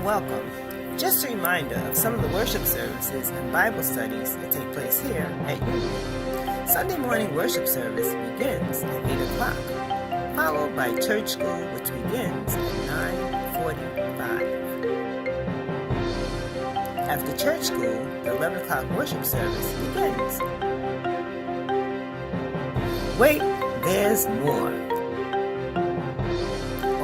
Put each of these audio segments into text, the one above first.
and welcome. Just a reminder of some of the worship services and Bible studies that take place here at Union. Sunday morning worship service begins at 8 o'clock, followed by church school, which begins at 9:45. After church school, the 11 o'clock worship service begins. Wait, there's more.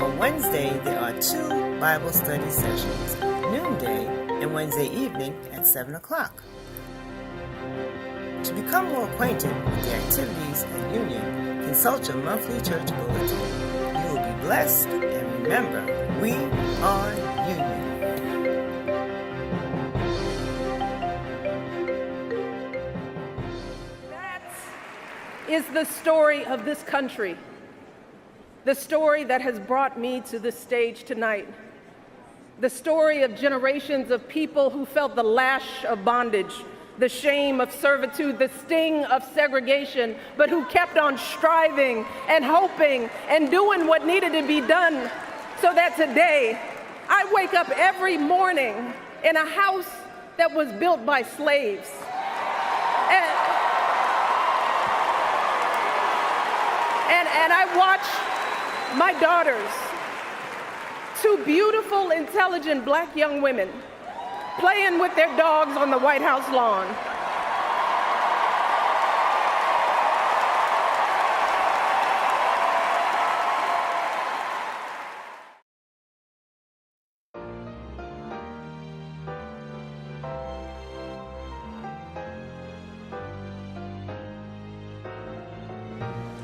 On Wednesday, there are 2 Bible study sessions, noonday and Wednesday evening at 7 o'clock. To become more acquainted with the activities at Union, consult your monthly church bulletin. You will be blessed, and remember, we are Union. That is the story of this country, the story that has brought me to this stage tonight. The story of generations of people who felt the lash of bondage, the shame of servitude, the sting of segregation, but who kept on striving and hoping and doing what needed to be done so that today I wake up every morning in a house that was built by slaves. And I watch my daughters, 2 beautiful, intelligent black young women, playing with their dogs on the White House lawn.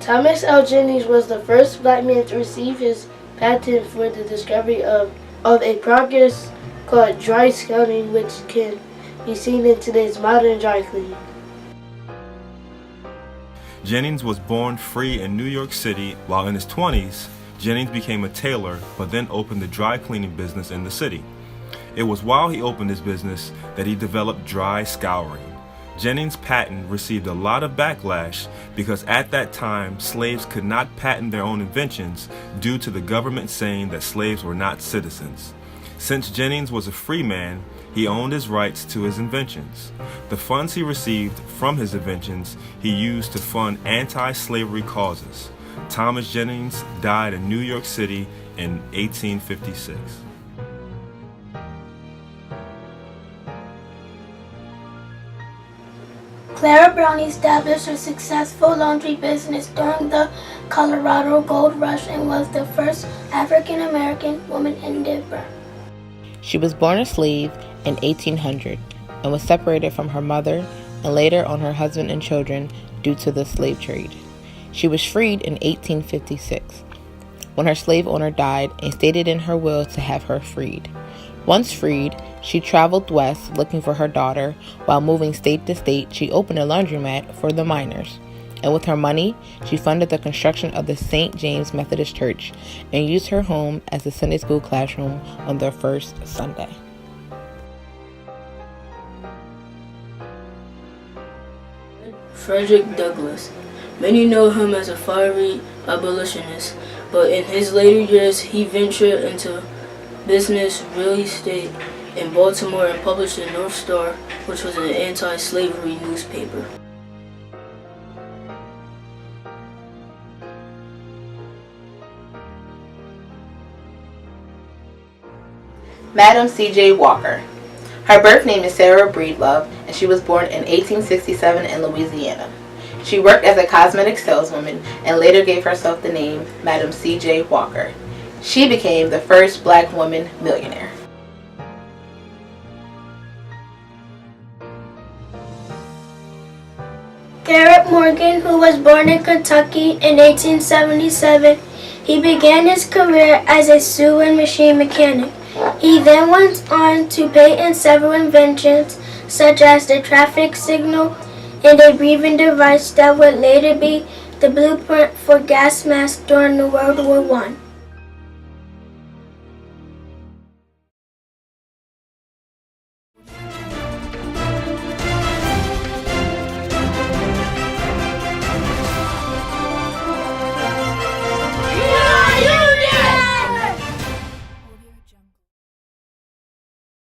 Thomas L. Jennings was the first black man to receive his patent for the discovery of a process called dry scouting, which can be seen in today's modern dry cleaning. Jennings was born free in New York City. While in his 20s, Jennings became a tailor, but then opened a dry cleaning business in the city. It was while he opened his business that he developed dry scouring. Jennings' patent received a lot of backlash because at that time, slaves could not patent their own inventions due to the government saying that slaves were not citizens. Since Jennings was a free man, he owned his rights to his inventions. The funds he received from his inventions he used to fund anti-slavery causes. Thomas Jennings died in New York City in 1856. Clara Brown established a successful laundry business during the Colorado Gold Rush and was the first African-American woman in Denver. She was born a slave in 1800 and was separated from her mother and later on her husband and children due to the slave trade. She was freed in 1856 when her slave owner died and stated in her will to have her freed. Once freed, she traveled west looking for her daughter. While moving state to state, she opened a laundromat for the miners. And with her money, she funded the construction of the St. James Methodist Church and used her home as a Sunday school classroom on their first Sunday. Frederick Douglass. Many know him as a fiery abolitionist, but in his later years he ventured into business, real estate in Baltimore and published the North Star, which was an anti-slavery newspaper. Madam C.J. Walker. Her birth name is Sarah Breedlove, and she was born in 1867 in Louisiana. She worked as a cosmetic saleswoman and later gave herself the name Madam C.J. Walker. She became the first black woman millionaire. Garrett Morgan, who was born in Kentucky in 1877, he began his career as a sewing machine mechanic. He then went on to patent several inventions, such as the traffic signal and a breathing device that would later be the blueprint for gas masks during World War I.